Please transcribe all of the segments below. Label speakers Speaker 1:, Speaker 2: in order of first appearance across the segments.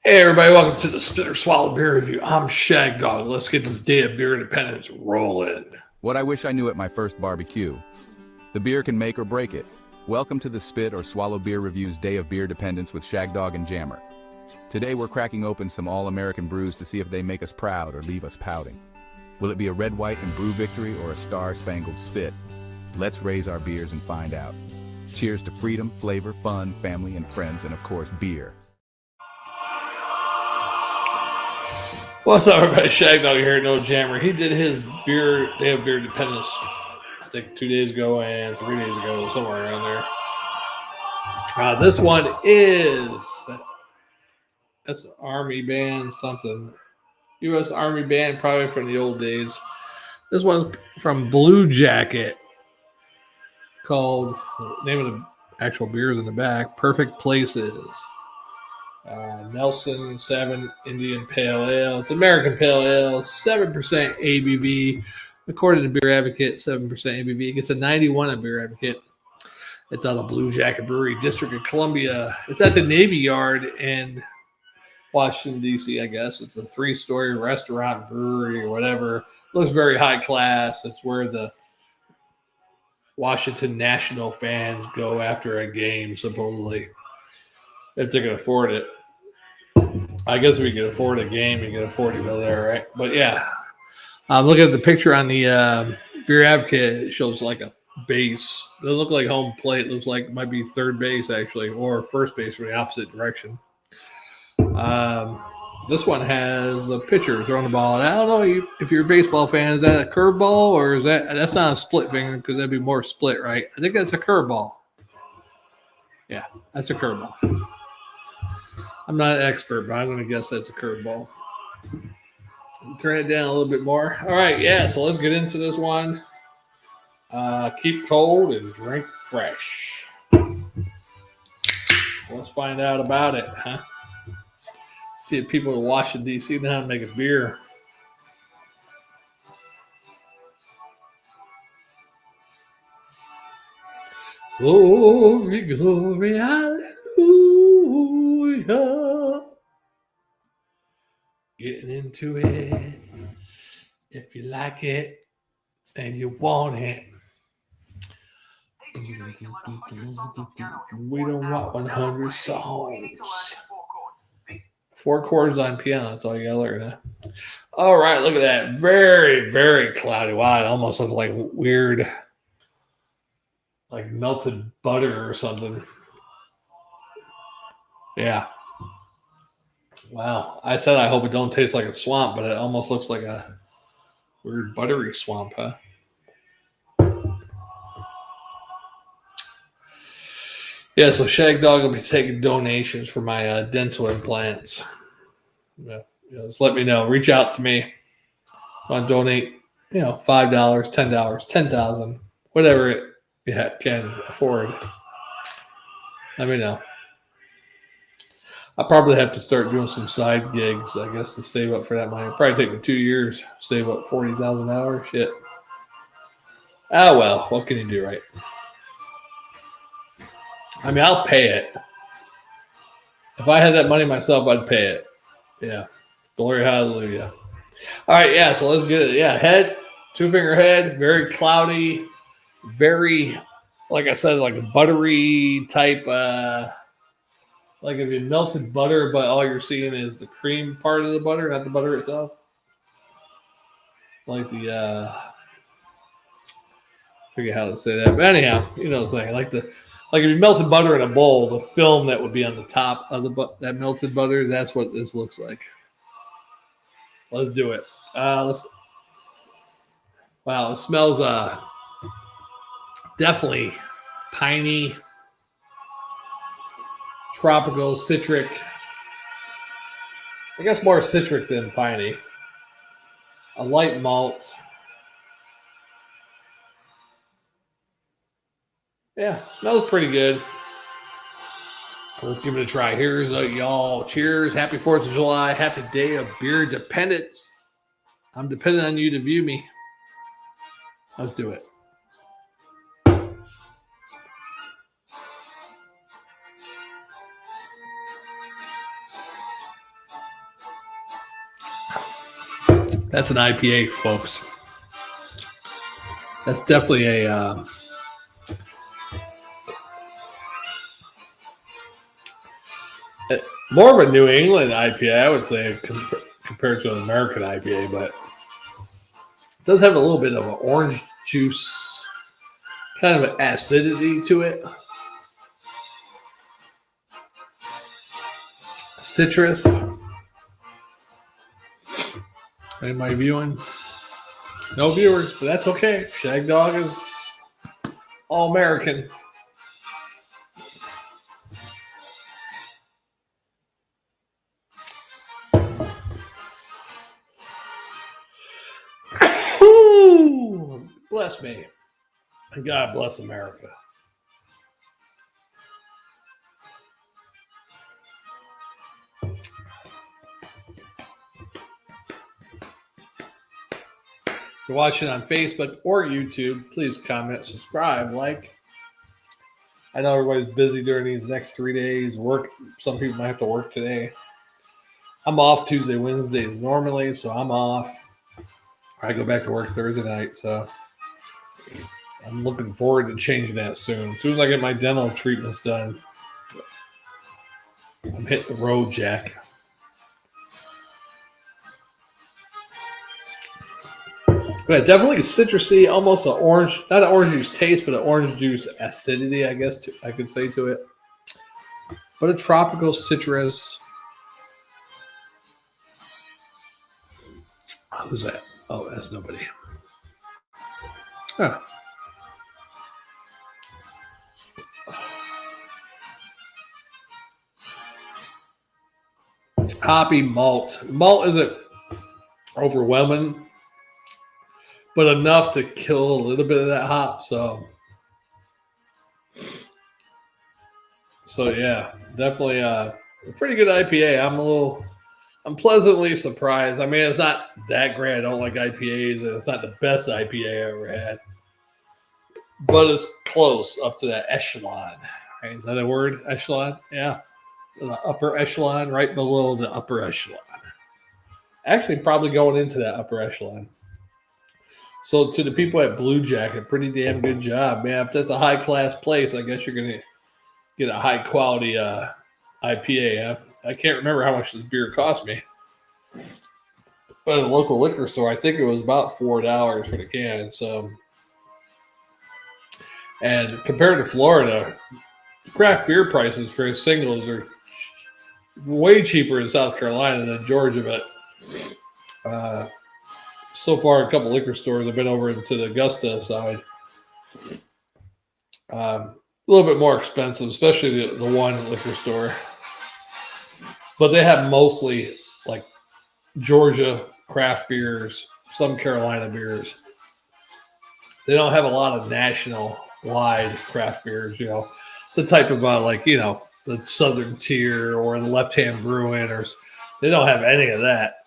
Speaker 1: Hey everybody, welcome to the Spit or Swallow Beer Review. I'm Shag Dog. Let's get this day of beer independence rolling.
Speaker 2: What I wish I knew at my first barbecue. The beer can make or break it. Welcome to the Spit or Swallow Beer Review's Day of Beer Dependence with Shag Dog and Jammer. Today we're cracking open some all-American brews to see if they make us proud or leave us pouting. Will it be a red, white, and brew victory or a star-spangled spit? Let's raise our beers and find out. Cheers to freedom, flavor, fun, family, and friends, and of course, beer.
Speaker 1: What's up everybody? Shag Dog here, no Jammer. He did his Day of Beer Independence, I think 2 days ago and 3 days ago, somewhere around there. This one that's Army Band something. U.S. Army Band, probably from the old days. This one's from Blue Jacket, called, the name of the actual beer is in the back, Perfect Places. Nelson 7 Indian Pale Ale. It's American Pale Ale, 7% ABV. According to Beer Advocate, 7% ABV. It gets a 91 on Beer Advocate. It's out of Blue Jacket Brewery, District of Columbia. It's at the Navy Yard in Washington, D.C., I guess. It's a 3-story restaurant, brewery, or whatever. Looks very high class. It's where the Washington National fans go after a game, supposedly, if they can afford it. I guess if you can afford a game, you can afford to go there, right? But yeah, look at the picture on the Beer Advocate. It shows like a base. It doesn't look like home plate. It looks like it might be third base, actually, or first base from the opposite direction. This one has a pitcher throwing the ball. And I don't know if you're a baseball fan, is that a curveball or is that's not a split finger because that'd be more split, right? I think that's a curveball. Yeah, that's a curveball. I'm not an expert, but I'm going to guess that's a curveball. Turn it down a little bit more. All right, yeah, so let's get into this one. Keep cold and drink fresh. Let's find out about it, huh? See if people in Washington, D.C. know how to make a beer. Glory, glory, hallelujah. Getting into it. If you like it and you want it. We don't want 100 songs. 4 chords on piano. That's all you gotta learn, huh? All right, look at that. Very, very cloudy. Wow, it almost looks like weird, like melted butter or something. Yeah. Wow. I said I hope it don't taste like a swamp, but it almost looks like a weird buttery swamp, huh? Yeah, so Shag Dog will be taking donations for my dental implants. Yeah, just let me know. Reach out to me. Want to donate, $5, $10, 10,000, whatever it can afford. Let me know. I'll probably have to start doing some side gigs, I guess, to save up for that money. It'll probably take me 2 years, save up $40,000. Shit. Oh, well, what can you do, right? I mean, I'll pay it. If I had that money myself, I'd pay it. Yeah. Glory, hallelujah. All right, yeah, so let's get it. Yeah, head, 2-finger head, very cloudy, very, like I said, like a buttery type, like if you melted butter, but all you're seeing is the cream part of the butter, not the butter itself. Like the, I forget how to say that. But anyhow, you know the thing. Like if you melted butter in a bowl, the film that would be on the top of that melted butter, that's what this looks like. Let's do it. Wow, it smells definitely piney, tropical, citric. I guess more citric than piney. A light malt. Yeah, smells pretty good. Let's give it a try. Here's y'all. Cheers. Happy 4th of July. Happy Day of Beer Dependence. I'm depending on you to view me. Let's do it. That's an IPA, folks. That's definitely a more of a New England IPA, I would say, compared to an American IPA, but it does have a little bit of an orange juice kind of acidity to it. Citrus. Anybody viewing? No viewers, but that's okay. Shag Dog is all American. Ooh, bless me. God bless America. If you're watching on Facebook or YouTube, please comment, subscribe, like. I know everybody's busy during these next 3 days. Work. Some people might have to work today. I'm off Tuesday, Wednesdays normally, so I'm off. I go back to work Thursday night, so I'm looking forward to changing that soon. As soon as I get my dental treatments done, I'm hitting the road, Jack. Yeah, definitely citrusy, almost an orange, not an orange juice taste, but an orange juice acidity, I guess I could say to it. But a tropical citrus. Who's that? Oh, that's nobody. Huh. Hoppy malt. Malt isn't overwhelming, but enough to kill a little bit of that hop. So yeah, definitely a pretty good IPA. I'm pleasantly surprised. I mean, it's not that great. I don't like IPAs, and it's not the best IPA I ever had, but it's close up to that echelon. Right? Is that a word? Echelon? Yeah. The upper echelon, right below the upper echelon. Actually, probably going into that upper echelon. So to the people at Blue Jacket, pretty damn good job, man. If that's a high class place, I guess you're gonna get a high quality IPA. Huh? I can't remember how much this beer cost me, but at a local liquor store, I think it was about $4 for the can. So, and compared to Florida, craft beer prices for singles are way cheaper in South Carolina than Georgia, but so far a couple liquor stores have been over into the Augusta side. A little bit more expensive, especially the one liquor store. But they have mostly like Georgia craft beers, some Carolina beers. They don't have a lot of national wide craft beers, the type of the Southern Tier or the Left Hand Brewing, or they don't have any of that.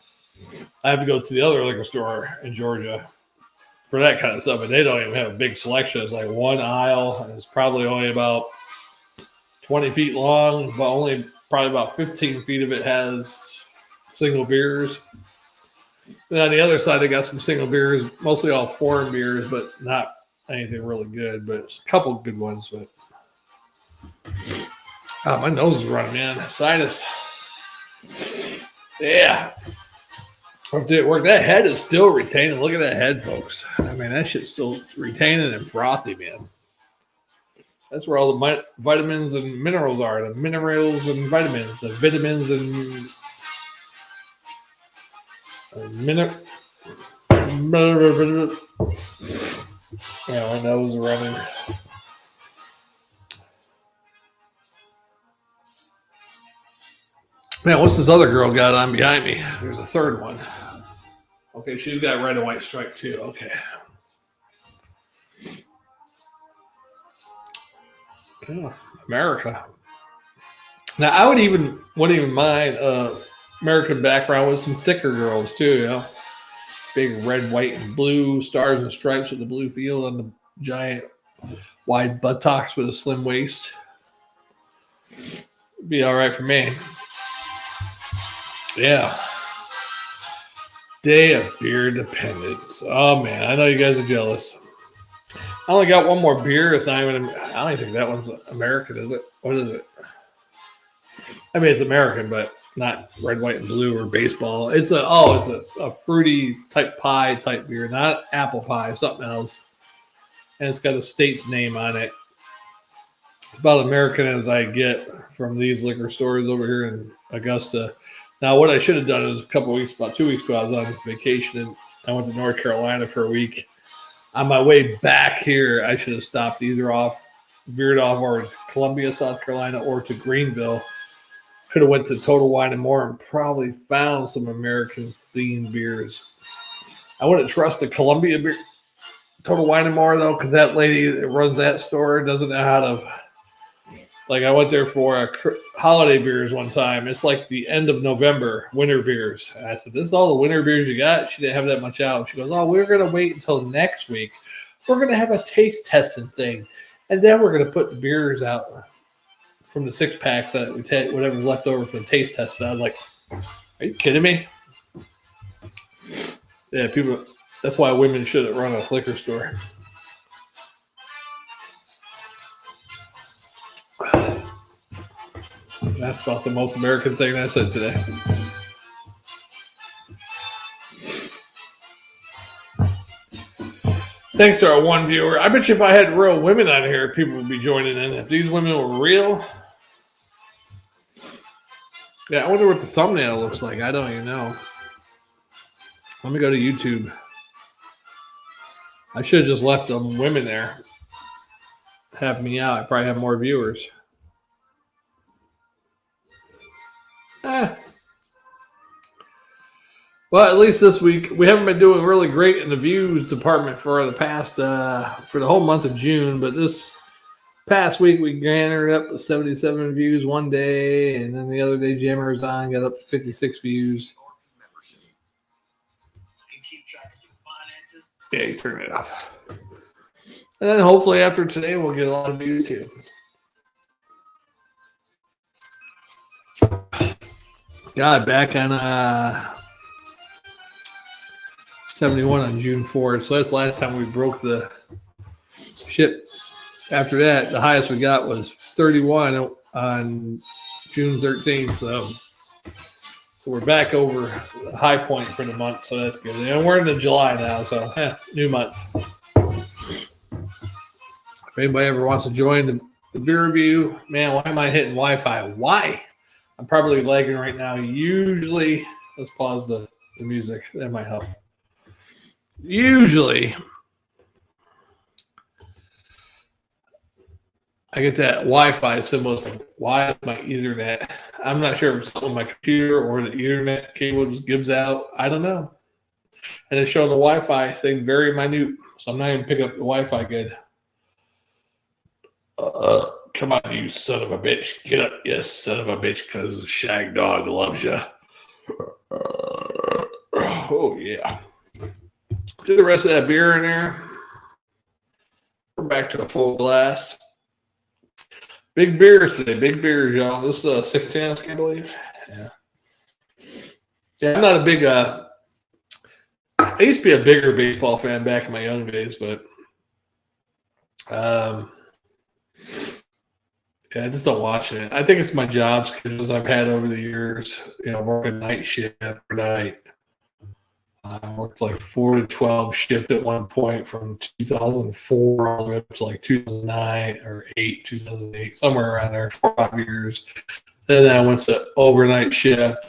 Speaker 1: I have to go to the other liquor store in Georgia for that kind of stuff, and they don't even have a big selection. It's like one aisle, and it's probably only about 20 feet long, but only probably about 15 feet of it has single beers. And on the other side, they got some single beers, mostly all foreign beers, but not anything really good. But it's a couple good ones. But my nose is running, man. Sinus. Yeah. If it work, that head is still retaining. Look at that head, folks. I mean, that shit's still retaining and frothy, man. That's where all the vitamins and minerals are. The minerals and vitamins. The vitamins and yeah, my nose is running. Man, what's this other girl got on behind me? There's a third one. Okay, she's got red and white stripe too. Okay. Yeah, America. Now, I wouldn't even mind American background with some thicker girls too, Big red, white, and blue stars and stripes with the blue field on the giant wide buttocks with a slim waist. Be all right for me. Yeah. Day of Beer Dependence. Oh man, I know you guys are jealous. I only got one more beer. It's not even. I don't even think that one's American, is it? What is it? I mean, it's American, but not red, white, and blue or baseball. It's a fruity type pie type beer, not apple pie, something else. And it's got a state's name on it. It's about American as I get from these liquor stores over here in Augusta. Now, what I should have done is about 2 weeks ago, I was on vacation and I went to North Carolina for a week. On my way back here, I should have stopped veered off, or Columbia, South Carolina, or to Greenville. Could have went to Total Wine and More and probably found some American themed beers. I wouldn't trust the Columbia beer, Total Wine and More though, because that lady that runs that store doesn't know how to. Like I went there for holiday beers one time. It's like the end of November, winter beers. And I said, "This is all the winter beers you got?" She didn't have that much out. She goes, "Oh, we're gonna wait until next week. We're gonna have a taste testing thing, and then we're gonna put the beers out from the 6-packs that we take, whatever's left over from the taste test." And I was like, "Are you kidding me?" Yeah, people. That's why women shouldn't run a liquor store. That's about the most American thing I said today. Thanks to our one viewer. I bet you if I had real women on here, people would be joining in. If these women were real. Yeah, I wonder what the thumbnail looks like. I don't even know. Let me go to YouTube. I should have just left them women there. Have me out. I probably have more viewers. Well, at least this week we haven't been doing really great in the views department for the past for the whole month of June, but this past week we garnered up to 77 views one day, and then the other day Jammer's on got up to 56 views. Yeah, you turn it off. And then hopefully after today we'll get a lot of views too. God, back on 71 on June 4th. So that's the last time we broke the ship. After that, the highest we got was 31 on June 13th. So we're back over the high point for the month. So that's good. And we're into July now. So new month. If anybody ever wants to join the beer review, man, why am I hitting Wi-Fi? Why? I'm probably lagging right now. Usually, let's pause the music. That might help. Usually, I get that Wi-Fi symbol. It's like, why is my Ethernet? I'm not sure if it's on my computer or the Ethernet cable just gives out. I don't know. And it's showing the Wi-Fi thing very minute. So I'm not even picking up the Wi-Fi good. Come on, you son of a bitch. Get up, you son of a bitch, because Shag Dog loves you. Oh, yeah. Do the rest of that beer in there. We're back to a full glass. Big beers today. Big beers, y'all. This is a 16 ounce, I believe. Yeah, I'm not a big I used to be a bigger baseball fan back in my young days, but yeah, I just don't watch it. I think it's my job schedules I've had over the years. You know, working night shift every night. I worked like 4 to 12 shift at one point from 2004 all the way up to like 2009 or 2008, somewhere around there, 4 or 5 years. Then I went to overnight shift.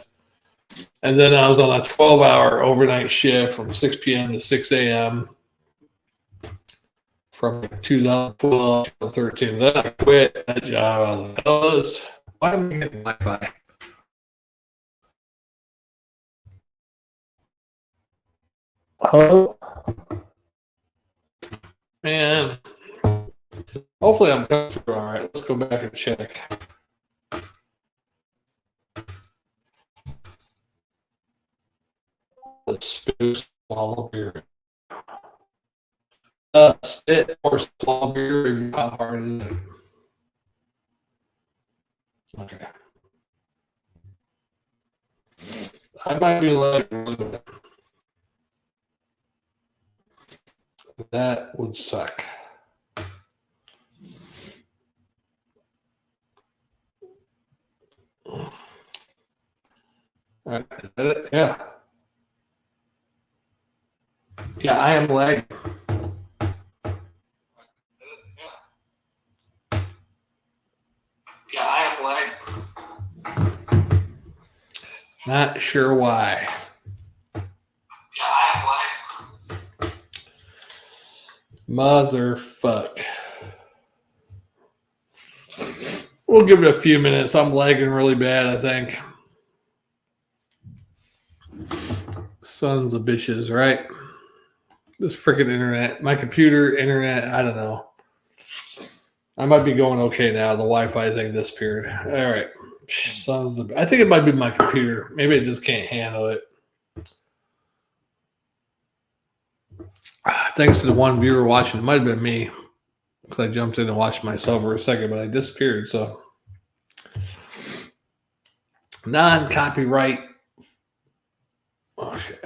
Speaker 1: And then I was on a 12-hour overnight shift from 6 p.m. to 6 a.m. from 2012 to 2013. Then I quit that job. I was like, oh, why am I getting Wi-Fi? Oh, man. Hopefully I'm coming through all right. Let's go back and check. Let's spit swallow beer. Spit or swallow beer. How hard is it? Okay. I might be like a little bit. That would suck. All right. Yeah. Yeah, I am lagging. Yeah, I am lagging. Not sure why. Yeah, I am lagging. Motherfuck. We'll give it a few minutes. I'm lagging really bad, I think. Sons of bitches, right? This freaking internet. My computer, internet, I don't know. I might be going okay now. The Wi-Fi thing disappeared. All right. I think it might be my computer. Maybe it just can't handle it. Thanks to the one viewer watching. It might have been me because I jumped in and watched myself for a second, but I disappeared. So non-copyright. Oh shit.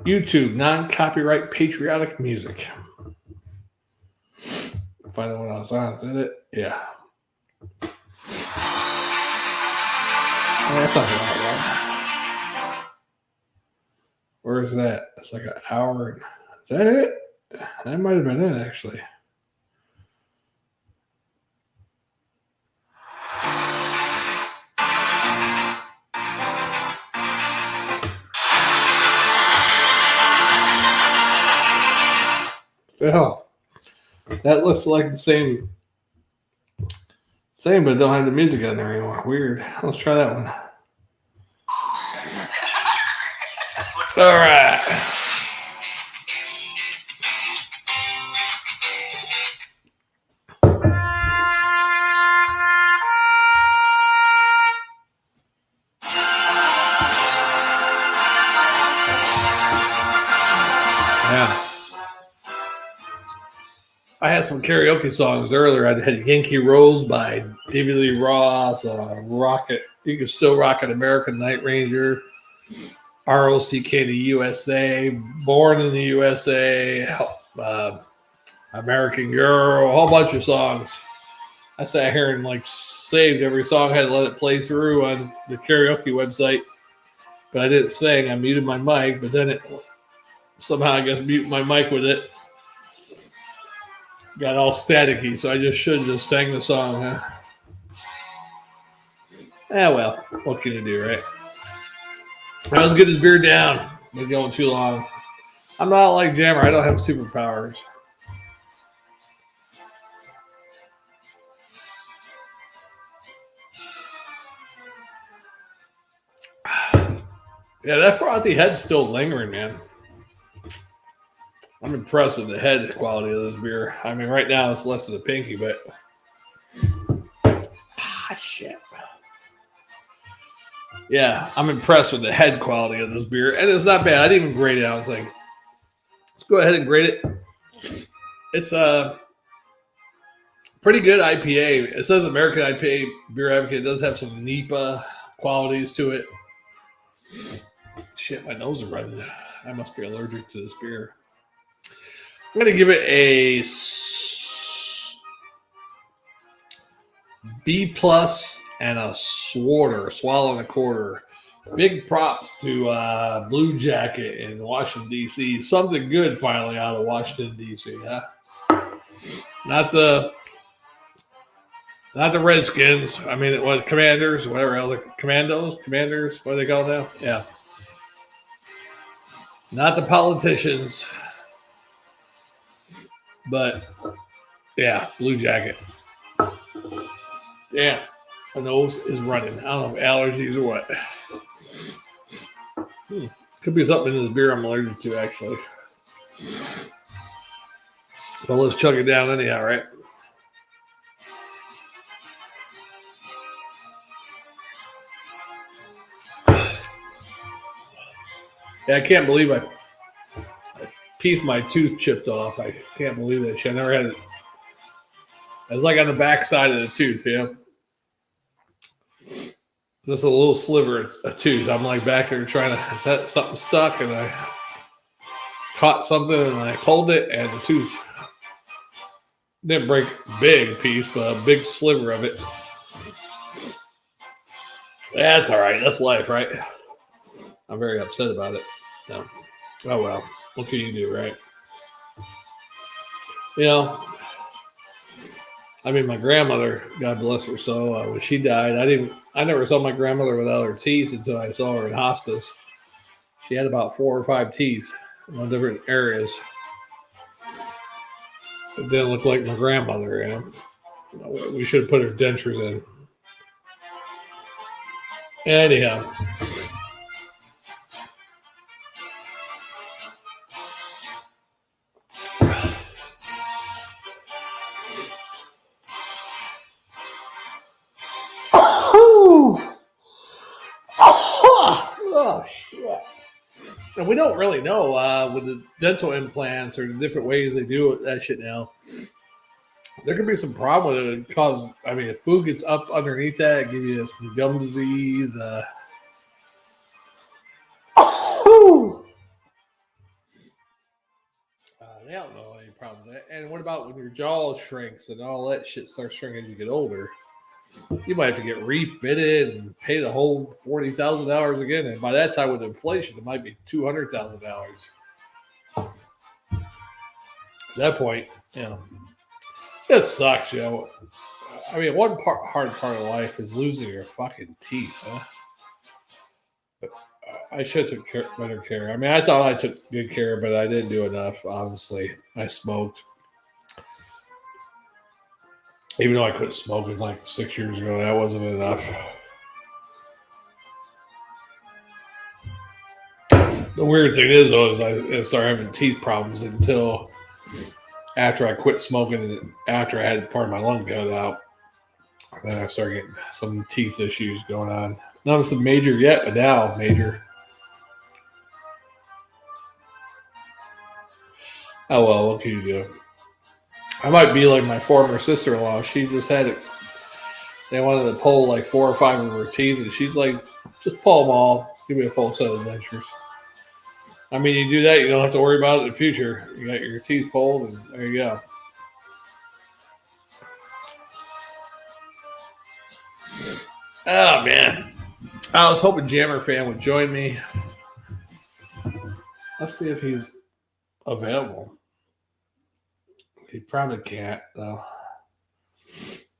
Speaker 1: YouTube, non-copyright patriotic music. Find out what I was on. Did it? Yeah. Oh, that's not that long. Where's that? It's like an hour. Is that it? That might have been it, actually. Oh, that looks like the same thing, but don't have the music on there anymore. Weird. Let's try that one. All right. Yeah. I had some karaoke songs earlier. I had Yankee Rose by David Lee Roth, Rocket. You Can Still Rock It, American Night Ranger, ROCK the USA, Born in the USA, American Girl, a whole bunch of songs. I sat here and like saved every song. I had to let it play through on the karaoke website, but I didn't sing. I muted my mic, but then it somehow I guess mute my mic with it. Got all staticky, so I just sang the song, huh? Well, what can you do, right? That was good as beer down. Been going too long. I'm not like Jammer. I don't have superpowers. Yeah, that frothy head's still lingering, man. I'm impressed with the head quality of this beer. I mean, right now it's less than a pinky, but shit. Yeah, I'm impressed with the head quality of this beer, and it's not bad. I didn't even grade it. I was like, let's go ahead and grade it. It's a pretty good IPA. It says American IPA Beer Advocate. It does have some NEPA qualities to it. Shit, my nose is running. I must be allergic to this beer. I'm going to give it a B plus and a swallow and a quarter. Big props to Blue Jacket in Washington, D.C. Something good finally out of Washington, D.C., huh? Not the Redskins. I mean, what, Commanders, whatever else. Commanders, what do they call now? Yeah. Not the politicians. But, yeah, Blue Jacket. Yeah, my nose is running. I don't know if allergies or what. Could be something in this beer I'm allergic to, actually. But let's chug it down anyhow, right? Yeah, I can't believe I pieced my tooth chipped off. I can't believe that shit. I never had it. It was like on the back side of the tooth, you know? Just a little sliver of a tooth. I'm like back there trying to, is that something stuck? And I caught something and I pulled it, and the tooth didn't break a big piece, but a big sliver of it. That's all right. That's life, right? I'm very upset about it. No. Oh well. What can you do, right? You know, I mean, my grandmother, God bless her soul, when she died, I never saw my grandmother without her teeth until I saw her in hospice. She had about 4 or 5 teeth in different areas. It didn't look like my grandmother, you know. We should have put her dentures in. Anyhow. Oh, shit. And we don't really know with the dental implants or the different ways they do that shit now. There could be some problem with it because, I mean, if food gets up underneath that, it give you some gum disease. They don't know any problems. And what about when your jaw shrinks and all that shit starts shrinking as you get older? You might have to get refitted and pay the whole $40,000 again. And by that time, with inflation, it might be $200,000. At that point, you know, it just sucks, you know. I mean, hard part of life is losing your fucking teeth, huh? I should have took better care. I mean, I thought I took good care, but I didn't do enough, obviously. I smoked. Even though I quit smoking like 6 years ago, that wasn't enough. The weird thing is, though, is I started having teeth problems until after I quit smoking and after I had part of my lung cut out. Then I started getting some teeth issues going on. Nothing major yet, but now major. Oh, well, what can you do? I might be like my former sister-in-law. She just had it. They wanted to pull like 4 or 5 of her teeth, and she's like, just pull them all. Give me a full set of dentures. I mean, you do that, you don't have to worry about it in the future. You got your teeth pulled, and there you go. Oh, man. I was hoping Jammer Fan would join me. Let's see if he's available. He probably can't, though.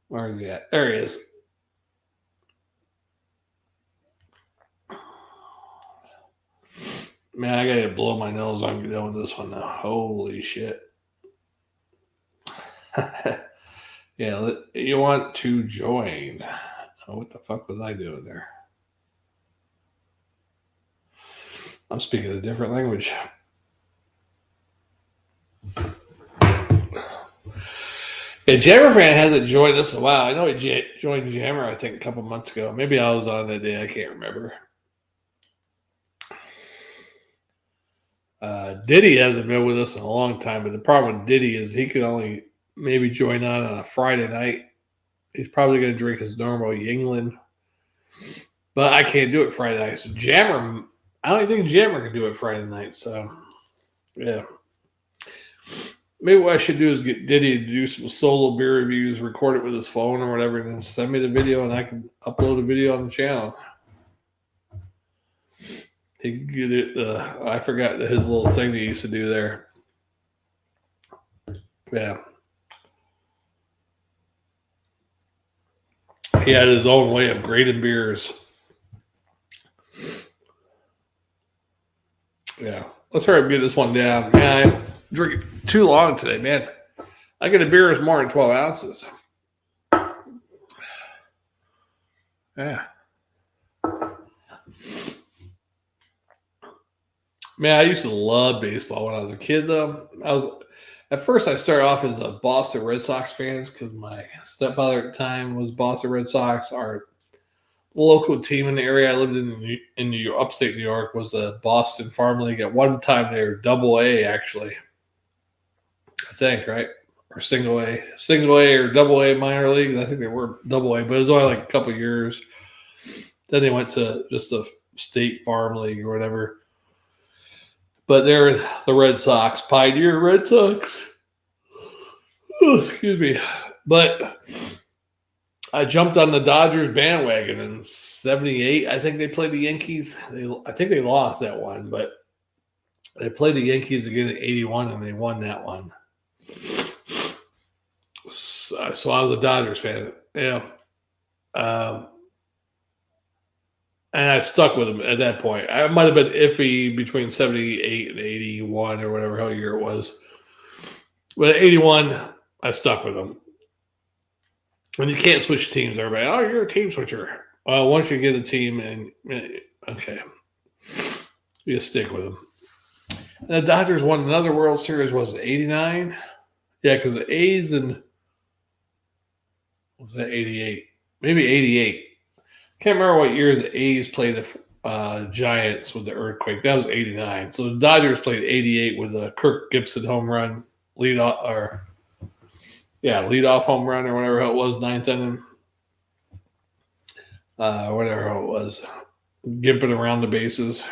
Speaker 1: Where is he at? There he is. Man, I gotta blow my nose on doing this one now. Holy shit. Yeah, you want to join. Oh, what the fuck was I doing there? I'm speaking a different language. Yeah, Jammer Fan hasn't joined us in a while. I know he joined Jammer, I think, a couple months ago. Maybe I was on that day. I can't remember. Diddy hasn't been with us in a long time, but the problem with Diddy is he could only maybe join on a Friday night. He's probably going to drink his normal Yingling. But I can't do it Friday night. So Jammer, I don't think Jammer can do it Friday night. So, yeah. Maybe what I should do is get Diddy to do some solo beer reviews, record it with his phone or whatever, and then send me the video, and I can upload a video on the channel. He could get it. I forgot his little thing he used to do there. Yeah. He had his own way of grading beers. Yeah. Let's hurry up and get this one down. Man, I'm drinking too long today, man. I get a beer is more than 12 ounces. Yeah. Man, I used to love baseball when I was a kid, though. At first, I started off as a Boston Red Sox fan because my stepfather at the time was Boston Red Sox. Our local team in the area I lived in New York, upstate New York, was the Boston Farm League. At one time, they were Double A, actually. I think, right? Or Single A or Double A minor league. I think they were Double A, but it was only like a couple years. Then they went to just a state farm league or whatever. But they're the Red Sox, Pioneer Red Sox. Oh, excuse me. But I jumped on the Dodgers bandwagon in '78. I think they played the Yankees. I think they lost that one, but they played the Yankees again in '81, and they won that one. So I was a Dodgers fan. Yeah. And I stuck with them at that point. I might have been iffy between 78 and 81 or whatever hell year it was. But at 81, I stuck with them. And you can't switch teams, everybody. Oh, you're a team switcher. Well, once you get a team, and okay, you stick with them. And the Dodgers won another World Series. Was it '89? Yeah, because the A's and was that '88? Maybe '88. Can't remember what year the A's played the Giants with the earthquake. That was '89. So the Dodgers played '88 with a Kirk Gibson home run, leadoff home run or whatever it was, ninth inning. Whatever it was, gimping around the bases.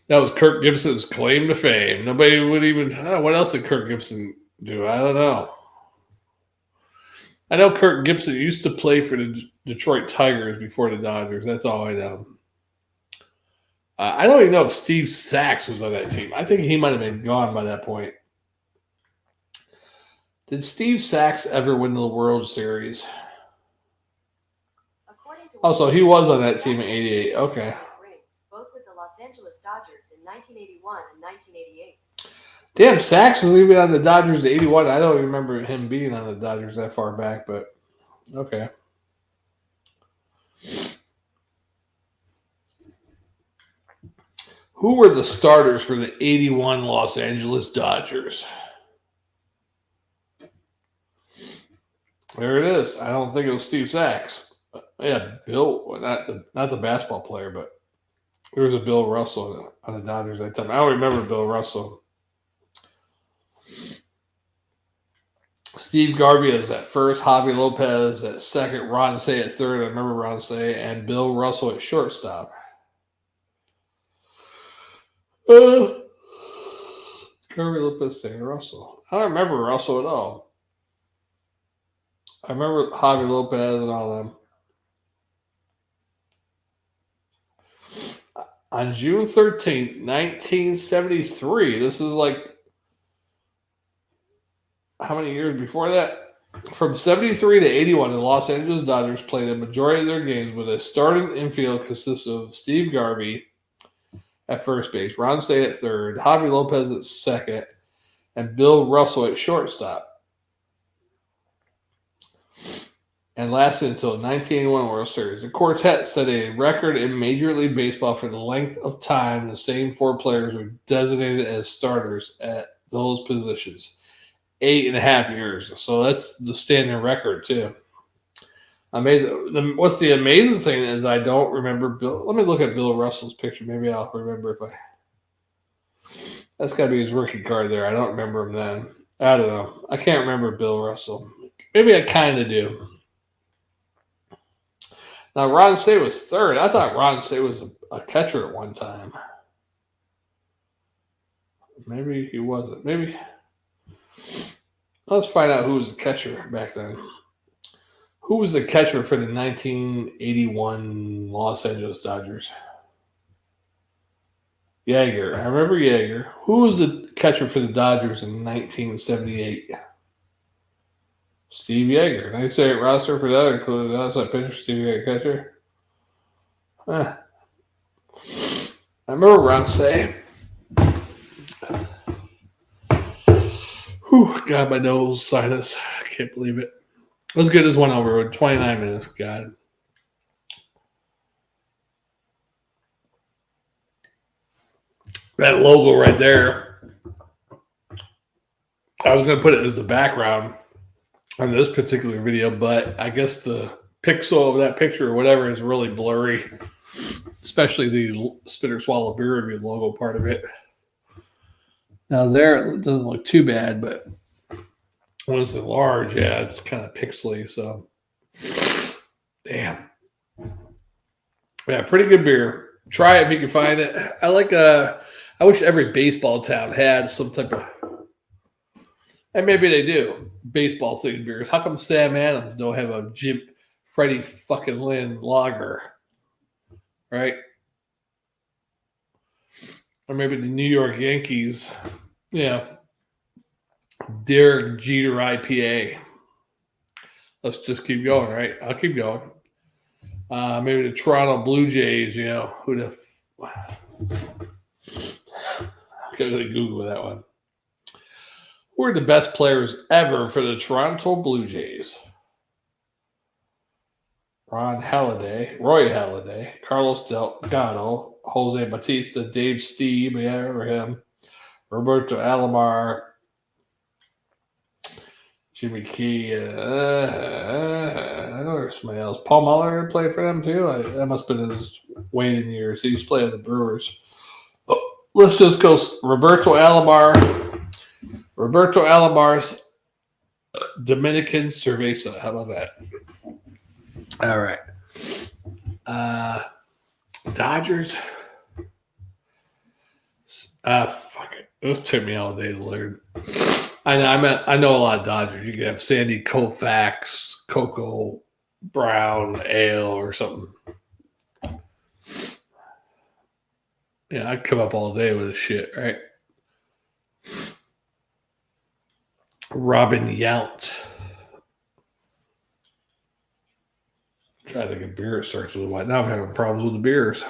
Speaker 1: That was Kirk Gibson's claim to fame. Nobody would even. What else did Kirk Gibson do? I don't know. I know Kirk Gibson used to play for the Detroit Tigers before the Dodgers. That's all I know. I don't even know if Steve Sachs was on that team. I think he might have been gone by that point. Did Steve Sachs ever win the World Series? Oh, so he was on that team in '88. Okay.
Speaker 3: Both with the Los Angeles Dodgers in 1981 and 1988.
Speaker 1: Damn, Sachs was even on the Dodgers in '81. I don't remember him being on the Dodgers that far back, but okay. Who were the starters for the '81 Los Angeles Dodgers? There it is. I don't think it was Steve Sachs. Yeah, Bill, not the basketball player, but there was a Bill Russell on the Dodgers at that time. I don't remember Bill Russell. Steve Garvey is at first, Javi Lopez at second, Ron Say at third. I remember Ron Say, and Bill Russell at shortstop. Garvey, Lopez, Say, Russell. I don't remember Russell at all. I remember Javi Lopez and all them. On June 13th, 1973, this is like how many years before that? From 73 to 81, the Los Angeles Dodgers played a majority of their games with a starting infield consisting of Steve Garvey at first base, Ron Say at third, Javi Lopez at second, and Bill Russell at shortstop. And lasted until the 1981 World Series. The quartet set a record in Major League Baseball for the length of time the same four players were designated as starters at those positions. 8.5 years. So that's the standing record, too. Amazing. What's the amazing thing is I don't remember Bill. Let me look at Bill Russell's picture. Maybe I'll remember if I. That's got to be his rookie card there. I don't remember him then. I don't know. I can't remember Bill Russell. Maybe I kind of do. Now, Ron Say was third. I thought Ron Say was a catcher at one time. Maybe he wasn't. Maybe. Let's find out who was the catcher back then. Who was the catcher for the 1981 Los Angeles Dodgers? Yeager. I remember Yeager. Who was the catcher for the Dodgers in 1978? Steve Yeager. 98 roster for that included outside pitcher, Steve Yeager catcher. I remember Ron Say. Whew, God, my nose, sinus. I can't believe it. Let's get this one over with 29 minutes. God. That logo right there. I was going to put it as the background on this particular video, but I guess the pixel of that picture or whatever is really blurry, especially the Spit or Swallow Beer Review logo part of it. Now there, it doesn't look too bad, but when it's large, yeah, it's kind of pixely. So, damn. Yeah, pretty good beer. Try it if you can find it. I like I wish every baseball town had some type of, and maybe they do, baseball themed beers. How come Sam Adams don't have a Jim Freddie fucking Lynn lager? Right? Or maybe the New York Yankees, yeah. Derek Jeter IPA. Let's just keep going, right? I'll keep going. Maybe the Toronto Blue Jays, who the I gotta really Google that one. Who are the best players ever for the Toronto Blue Jays? Roy Halladay, Carlos Delgado, Jose Batista, Dave Steve, yeah, I remember him, Roberto Alomar, Jimmy Key, I know there's somebody else. Paul Muller played for them too. That must have been his waning years. He was playing the Brewers. Let's just go Roberto Alomar's Dominican Cerveza. How about that? All right. Dodgers. Fuck it. It took me all day to learn. I know a lot of Dodgers. You could have Sandy Koufax, Coco Brown Ale or something. Yeah, I'd come up all day with this shit, right? Robin Yount. Try to get beer that starts with a white. Now I'm having problems with the beers.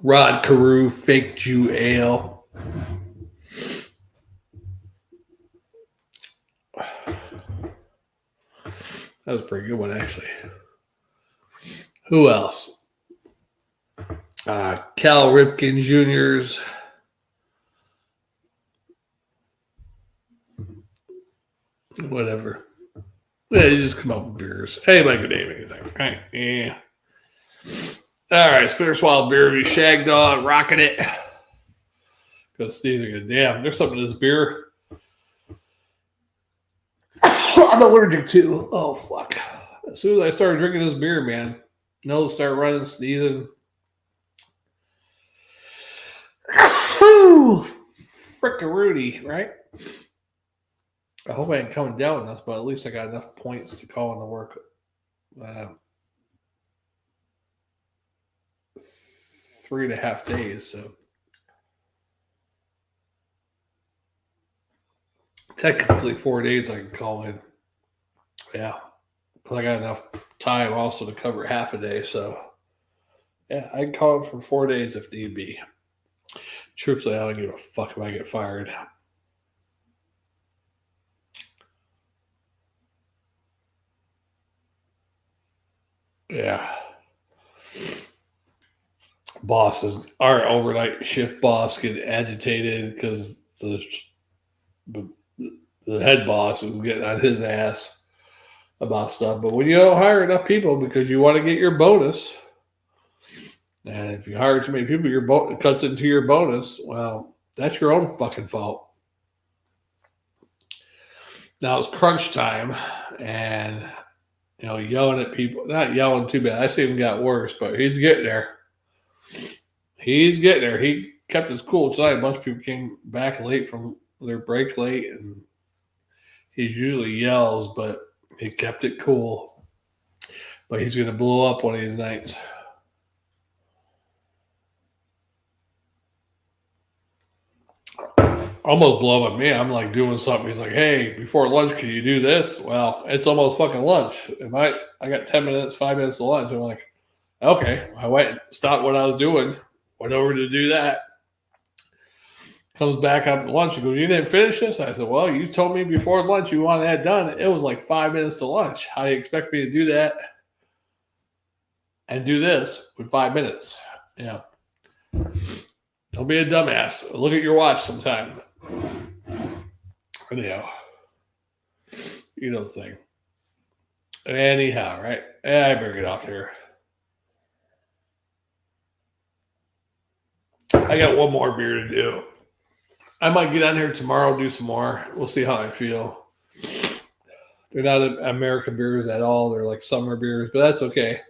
Speaker 1: Rod Carew, Fake Jew Ale. That was a pretty good one, actually. Who else? Cal Ripken Jr.'s. Whatever. Yeah, you just come up with beers. Anybody can name anything, right? Yeah. All right, Spinner Swallow Beer Review, Shag Dog, rocking it. Go sneezing again. Damn, there's something in this beer I'm allergic to. Oh, fuck. As soon as I started drinking this beer, man, nose start running, sneezing. Frickin' Rudy, right? I hope I ain't coming down with this, but at least I got enough points to call into work. 3.5 days, so technically 4 days I can call in. Yeah, because I got enough time also to cover half a day, so yeah, I can call it for 4 days if need be. Truthfully, I don't give a fuck if I get fired. Yeah. Our overnight shift boss get agitated because the head boss is getting on his ass about stuff. But when you don't hire enough people because you want to get your bonus, and if you hire too many people, it cuts into your bonus. Well, that's your own fucking fault. Now it's crunch time, and yelling at people. Not yelling too bad. I see him got worse, but he's getting there. He kept his cool tonight. A bunch of people came back late from their break late, and he usually yells, but he kept it cool. But he's going to blow up one of these nights. Almost blowing up me. I'm like doing something. He's like, "Hey, before lunch, can you do this?" Well, it's almost fucking lunch. I got 10 minutes, 5 minutes to lunch. I'm like, okay. I went, stopped what I was doing, went over to do that. Comes back up at lunch. He goes, "You didn't finish this?" I said, "Well, you told me before lunch you wanted that done. It was like 5 minutes to lunch. How do you expect me to do that and do this with 5 minutes?" Yeah. Don't be a dumbass. Look at your watch sometime. Anyhow, you know the thing. Anyhow, right? I better get off here. I got one more beer to do. I might get on here tomorrow, do some more. We'll see how I feel. They're not American beers at all. They're like summer beers, but that's okay.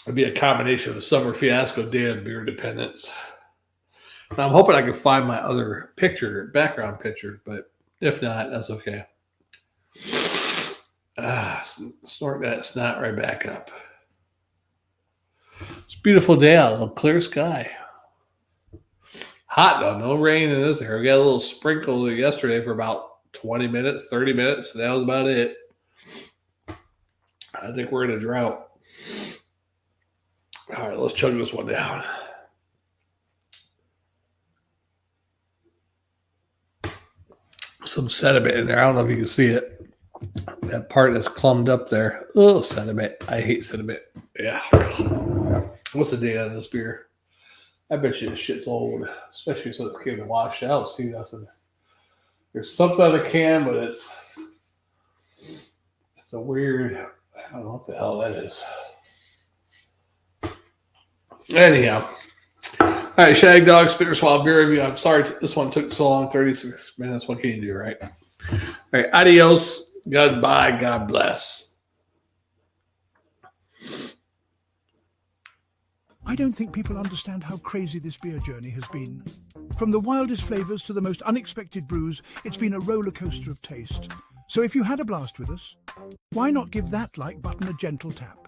Speaker 1: It'd be a combination of Summer Fiasco, Day of Beer Dependence. Now, I'm hoping I can find my other background picture, but if not, that's okay. Snort that snot right back up. It's a beautiful day out, a clear sky. Hot though, no rain in this area. We got a little sprinkle yesterday for about 20 minutes, 30 minutes. That was about it. I think we're in a drought. All right, let's chug this one down. Some sediment in there. I don't know if you can see it. That part that's clumped up there. Oh, sediment. I hate sediment. Yeah. What's the date on this beer? I bet you this shit's old, especially since it's getting washed out. See nothing. There's something on the can, but it's a weird. I don't know what the hell that is. Anyhow, all right, Shag Dog Spit or Swallow beer review. I'm sorry this one took so long, 36 minutes. What can you do, right? All right, adios, goodbye, God bless.
Speaker 4: I don't think people understand how crazy this beer journey has been. From the wildest flavors to the most unexpected brews, it's been a roller coaster of taste. So if you had a blast with us, why not give that like button a gentle tap?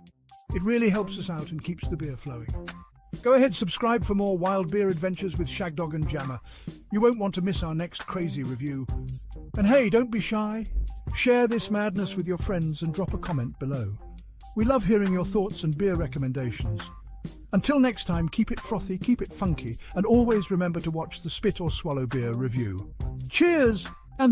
Speaker 4: It really helps us out and keeps the beer flowing. Go ahead, subscribe for more wild beer adventures with Shagdog and Jammer. You won't want to miss our next crazy review. And hey, don't be shy. Share this madness with your friends and drop a comment below. We love hearing your thoughts and beer recommendations. Until next time, keep it frothy, keep it funky, and always remember to watch the Spit or Swallow Beer review. Cheers!